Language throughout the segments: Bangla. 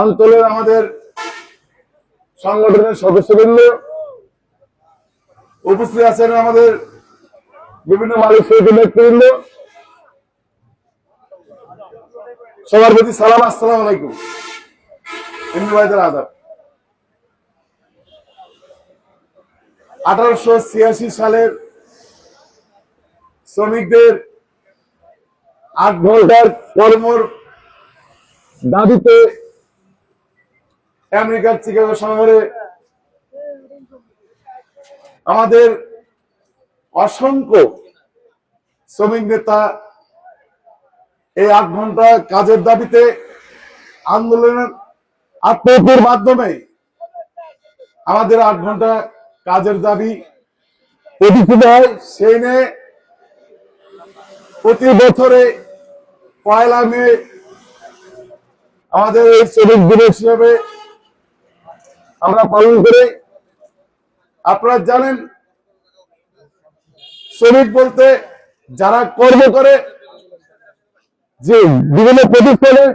অঞ্চলের আমাদের সংগঠনের সদস্যবৃন্দ, উপস্থিত আছেন আমাদের বিভিন্ন মালিক সমিতির নেতৃবৃন্দ, সবার প্রতি সালাম, আসসালামু আলাইকুম। আদাব। 1886 সালের শ্রমিকদের 8 ঘন্টার কর্মর দাবিতে আমেরিকার চিকাগো শহরে আমাদের অসংখ্য শ্রমিক নেতা এই 8 ঘন্টা কাজের দাবিতে আন্দোলনের আত্মহত্যার মাধ্যমে আমাদের 8 ঘন্টা কাজের দাবি প্রতিষ্ঠিত হয়। সেই নিয়ে প্রতি বছরে 1 মে আমাদের এই শ্রমিক দিবস হিসেবে আমরা পালন করি। আপনারা জানেন, শ্রমিক বলতে যারা কর্ম করে যে বিভিন্ন প্রতিষ্ঠানে,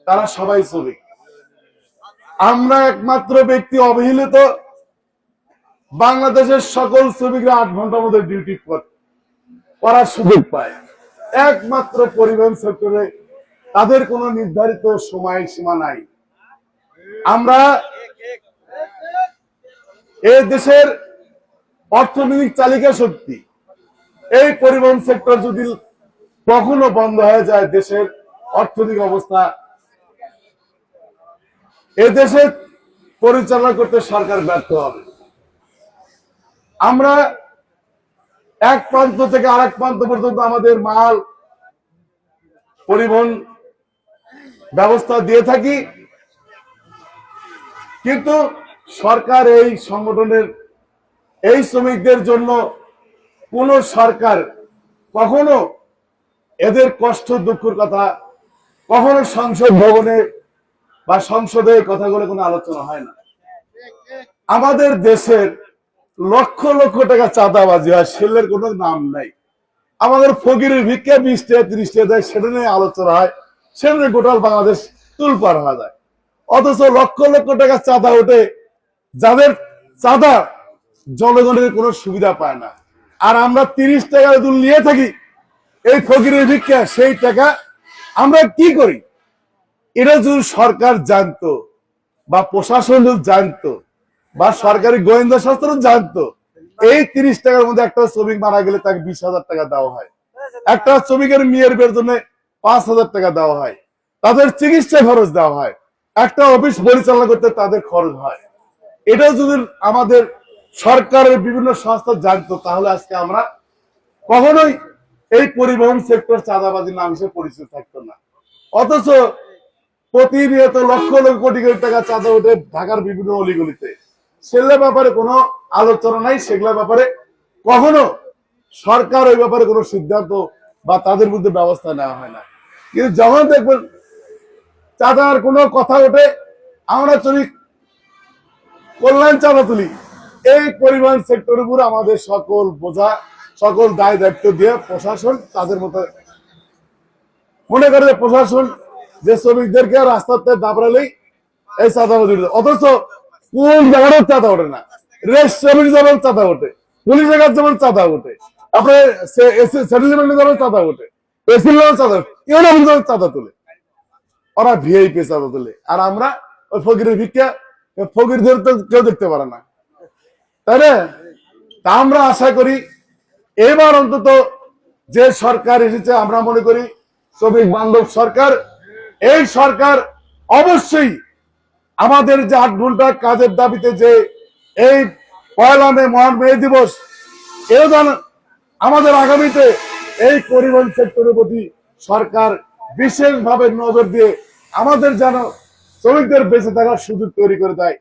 তারা সবাই শ্রমিক। আমরা একমাত্র ব্যক্তি অবহেলিত, বাংলাদেশের সকল শ্রমিকরা 8 ঘন্টার মধ্যে ডিউটি করার সুযোগ পায়। একমাত্র পরিবহন সেক্টরে তাদের কোনো নির্ধারিত সময় সীমা নাই। আমরা এই দেশের অর্থনৈতিক চালিকা শক্তি, এই পরিবহন সেক্টর যদি কখনো বন্ধ হয়ে যায়, দেশের অর্থনৈতিক অবস্থা এই দেশে পরিচালনা করতে সরকার ব্যর্থ হবে। আমরা এক প্রান্ত থেকে আরেক প্রান্ত পর্যন্ত আমাদের মাল পরিবহন ব্যবস্থা দিয়ে থাকি, কিন্তু সরকার এই সংগঠনের এই শ্রমিকদের জন্য কোন সরকার কখনো এদের কষ্ট দুঃখের কথা কখনো সংসদ ভবনে বা সংসদে কথাগুলো কোনো আলোচনা হয় না। আমাদের দেশের লক্ষ লক্ষ টাকা চাঁদাবাজি হয়, সেলের কোনো নাম নাই। আমাদের ফকিরের ভিক্ষা 20 টাকা 30 টাকা দেয়, সেটা নিয়ে আলোচনা হয়, সেটা নিয়ে গোটাল বাংলাদেশ তুলপাড় হয়ে যায়। অথচ লক্ষ লক্ষ টাকা চাঁদা ওঠে, যাদের চাঁদা জনগণের কোনো সুবিধা পায় না। আর আমরা 30 টাকা যদি নিয়ে থাকি এই ফকিরের ভিক্ষা, সেই টাকা আমরা কি করি? এটা যদি সরকার জানতো বা প্রশাসন যদি জানতো বা সরকারি গোয়েন্দা শাস্ত্র জানতো, এই 30 টাকার মধ্যে একটা শ্রমিক মারা গেলে তাকে 20,000 টাকা দেওয়া হয়, একটা শ্রমিকের মেয়ের বেতনে 5,000 টাকা দেওয়া হয়, তাদের চিকিৎসা খরচ দেওয়া হয়, একটা অফিস পরিচালনা করতে তাদের খরচ হয়। এটা যদি আমাদের সরকারের বিভিন্ন সংস্থা জানতো, তাহলে আজকে আমরা কখনোই এই পরিবহন সেক্টর চাঁদাবাজি নাম হিসেবে পরিচিত থাকতো না। অথচ প্রতিনিয়ত লক্ষ লক্ষ কোটি কোটি টাকা চাঁদা ওঠে ঢাকার বিভিন্ন অলিগলিতে, সেগুলোর ব্যাপারে কোনো আলোচনা নাই, সেগুলোর ব্যাপারে কখনো সরকার ওই ব্যাপারে কোনো সিদ্ধান্ত বা তাদের মধ্যে ব্যবস্থা নেওয়া হয় না। কিন্তু যখন দেখবেন চাঁদার কোনো কথা ওঠে, আমরা শ্রমিক কল্যাণ চাঁদা তুলি, এই পরিবহন সেক্টরের উপর আমাদের সকল বোঝা সকল দায় দায়িত্ব দিয়ে প্রশাসন তাদের মতো মনে করে প্রশাসন যে শ্রমিকদেরকে রাস্তাতে দাবড়ালেই এই চাঁদাবাজি। অথচ কোন জায়গারও চাঁদা ওঠে না, রেস্টুরেন্ট যেমন চাঁদা ওঠে, পুলিশ জায়গার যেমন চাঁদা ওঠে, আপনার সেটেলমেন্টে যেমন চাঁদা ওঠে, এসির চাঁদা ইউনিয়ন চাঁদা তোলে, ওরা ভিআইপি চাঁদা তোলে। আর আমরা ওই ফকিরের ভিক্ষা, ফকিরদের তো কেউ দেখতে পারে না, তাই না? তা আমরা আশা করি এবার অন্তত যে সরকার এসেছে, আমরা মনে করি শ্রমিক বান্ধব সরকার। এই সরকার অবশ্যই আমাদের যে 8 ঘন্টা কাজের দাবিতে যে এই 1 মে মহান মে দিবস, এও যেন আমাদের আগামীতে এই পরিবহন সেক্টরের প্রতি সরকার বিশেষভাবে নজর দিয়ে আমাদের যেন শ্রমিকদের বেঁচে থাকার সুযোগ তৈরি করে দেয়,